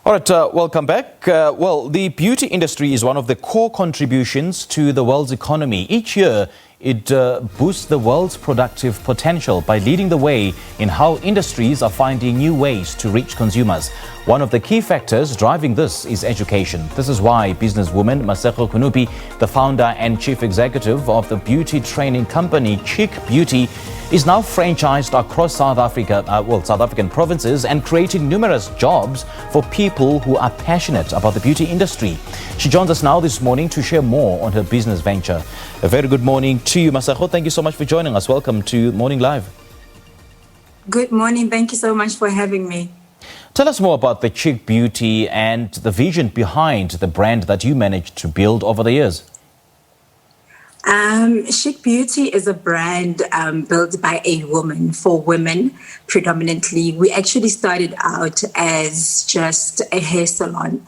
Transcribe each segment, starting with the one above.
All right, welcome back. The beauty industry is one of the core contributions to the world's economy. Each year, it boosts the world's productive potential by leading the way in how industries are finding new ways to reach consumers. One of the key factors driving this is education. This is why businesswoman Masego Kunupi, the founder and chief executive of the beauty training company Chique Beauty, is now franchised across South African provinces and creating numerous jobs for people who are passionate about the beauty industry. She joins us now this morning to share more on her business venture. A very good morning to you, Masego. Thank you so much for joining us. Welcome to Morning Live. Good morning. Thank you so much for having me. Tell us more about the Chique Beauty and the vision behind the brand that you managed to build over the years. Chique Beauty is a brand built by a woman for women predominantly. We actually started out as just a hair salon,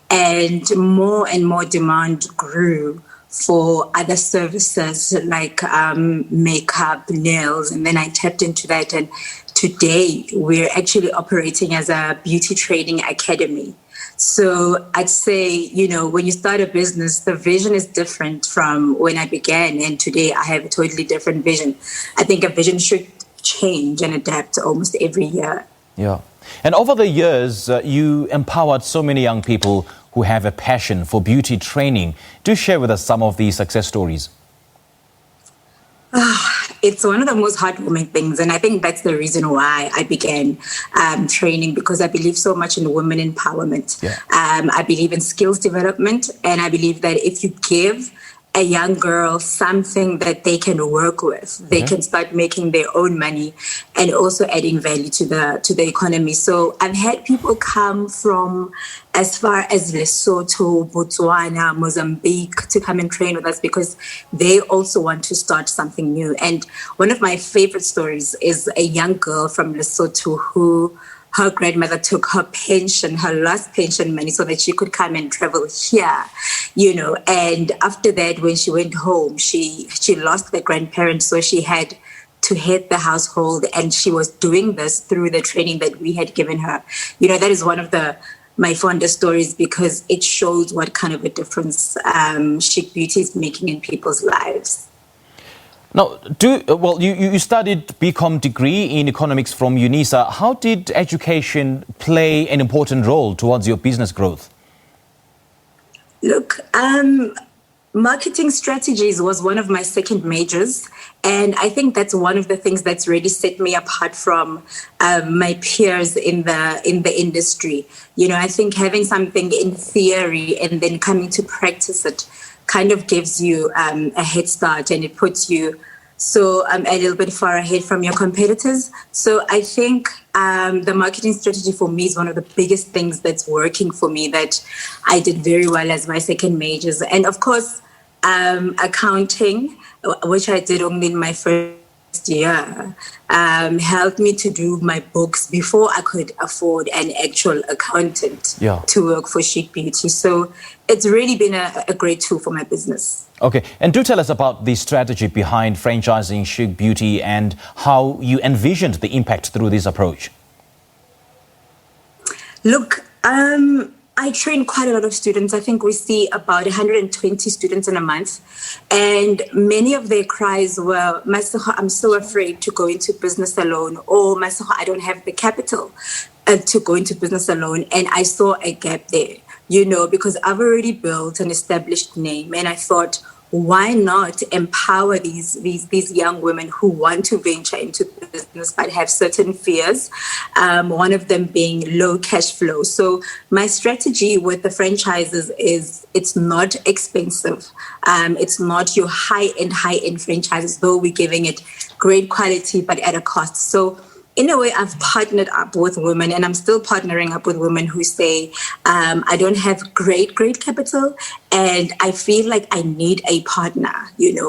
and more demand grew for other services like makeup, nails, and then I tapped into that, and today we're actually operating as a beauty training academy. So I'd say, when you start a business, the vision is different from when I began. And today I have a totally different vision. I think a vision should change and adapt almost every year. Yeah. And over the years, you empowered so many young people who have a passion for beauty training. Do share with us some of these success stories. It's one of the most heartwarming things, and I think that's the reason why I began training, because I believe so much in women empowerment. Yeah. I believe in skills development, and I believe that if you give a young girl something that they can work with, they can start making their own money and also adding value to the economy. So I've had people come from as far as Lesotho, Botswana, Mozambique to come and train with us because they also want to start something new. And one of my favorite stories is a young girl from Lesotho who her grandmother took her pension, her last pension money, so that she could come and travel here, And after that, when she went home, she lost the grandparents, so she had to head the household, and she was doing this through the training that we had given her. That is one of my fondest stories because it shows what kind of a difference Chique Beauty is making in people's lives. Now, you studied BCom degree in economics from UNISA. How did education play an important role towards your business growth? Look, marketing strategies was one of my second majors, and I think that's one of the things that's really set me apart from my peers in the industry. I think having something in theory and then coming to practice it kind of gives you a head start, and it puts you a little bit far ahead from your competitors. So I think the marketing strategy for me is one of the biggest things that's working for me, that I did very well as my second majors. And of course, accounting, which I did only in my first year, helped me to do my books before I could afford an actual accountant to work for Chique Beauty. So it's really been a great tool for my business. Okay, and do tell us about the strategy behind franchising Chique Beauty and how you envisioned the impact through this approach. Look, I train quite a lot of students. I think we see about 120 students in a month. And many of their cries were, Masego, I'm so afraid to go into business alone. Or Masego, I don't have the capital to go into business alone. And I saw a gap there, because I've already built an established name. And I thought, why not empower these young women who want to venture into business but have certain fears, one of them being low cash flow. So my strategy with the franchises is it's not expensive. It's not your high-end franchises, though we're giving it great quality but at a cost. So in a way, I've partnered up with women, and I'm still partnering up with women who say, I don't have great capital, and I feel like I need a partner.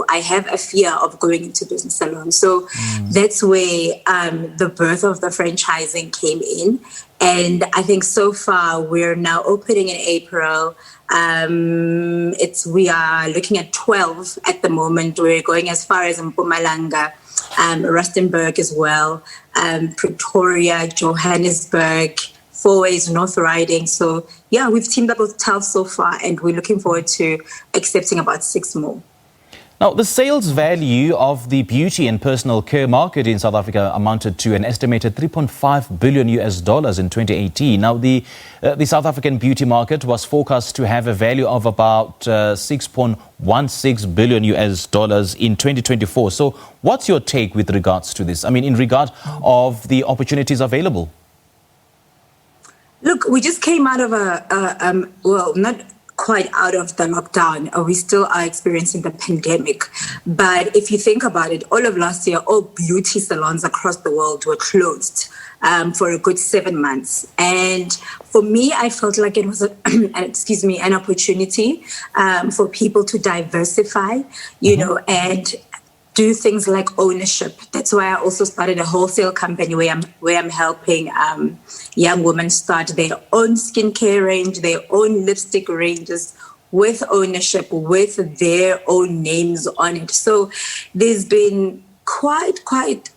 I have a fear of going into business alone. So that's where the birth of the franchising came in. And I think so far we're now opening in April. We are looking at 12 at the moment. We're going as far as Mpumalanga, Rustenburg as well, Pretoria, Johannesburg, 4ways, North Riding. So yeah, we've teamed up with 12 so far, and we're looking forward to accepting about 6 more. Now, the sales value of the beauty and personal care market in South Africa amounted to an estimated $3.5 billion in 2018. Now, the South African beauty market was forecast to have a value of about $6.16 billion in 2024. So what's your take with regards to this? I mean, in regard of the opportunities available? Look, we just came out of not quite out of the lockdown. We still are experiencing the pandemic. But if you think about it, all of last year, all beauty salons across the world were closed for a good 7 months. And for me, I felt like it was an opportunity for people to diversify, you know, and do things like ownership. That's why I also started a wholesale company where I'm helping young women start their own skincare range, their own lipstick ranges with ownership, with their own names on it. So there's been quite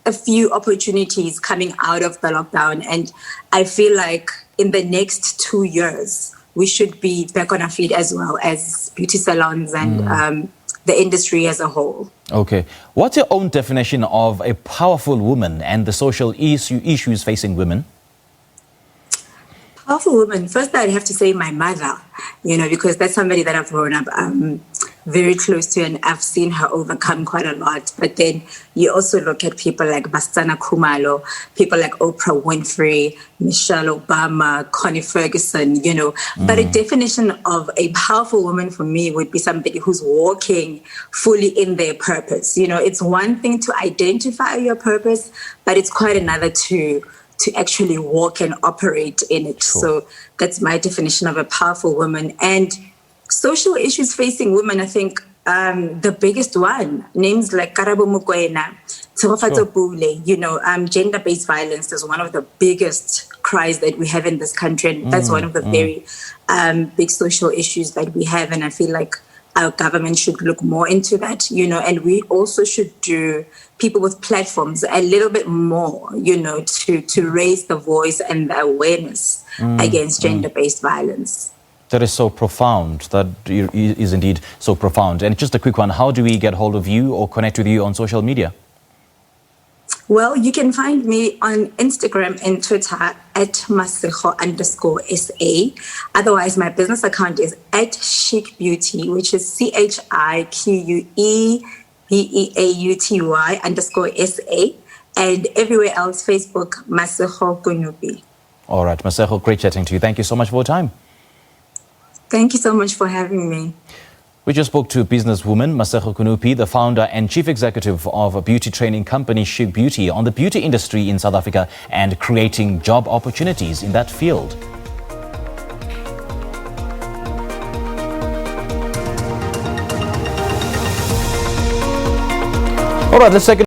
a few opportunities coming out of the lockdown, and I feel like in the next 2 years we should be back on our feet as well as beauty salons and the industry as a whole. Okay. What's your own definition of a powerful woman and the social issues facing women? Powerful woman. First, I'd have to say my mother, you know, because that's somebody that I've grown up very close to, and I've seen her overcome quite a lot. But then you also look at people like Bastana Kumalo, people like Oprah Winfrey, Michelle Obama, Connie Ferguson, you know. But a definition of a powerful woman for me would be somebody who's walking fully in their purpose. You know, it's one thing to identify your purpose, but it's quite another to actually walk and operate in it. Sure. So that's my definition of a powerful woman. And social issues facing women, I think the biggest one, names like Karabo Mokoena, Tshegofatso Pule, you know, gender-based violence is one of the biggest cries that we have in this country. And that's one of the very big social issues that we have. And I feel like our government should look more into that, you know, and we also should do people with platforms a little bit more, you know, to raise the voice and the awareness against gender-based violence. That is so profound. That is indeed so profound. And just a quick one, how do we get hold of you or connect with you on social media? Well, you can find me on Instagram and Twitter at Masego_SA. Otherwise, my business account is at Chique Beauty, which is ChiqueBeauty_SA. And everywhere else, Facebook, Masego Kunupi. All right, Masego, great chatting to you. Thank you so much for your time. Thank you so much for having me. We just spoke to businesswoman Masego Kunupi, the founder and chief executive of a beauty training company, Chique Beauty, on the beauty industry in South Africa and creating job opportunities in that field. All right, let's take a look.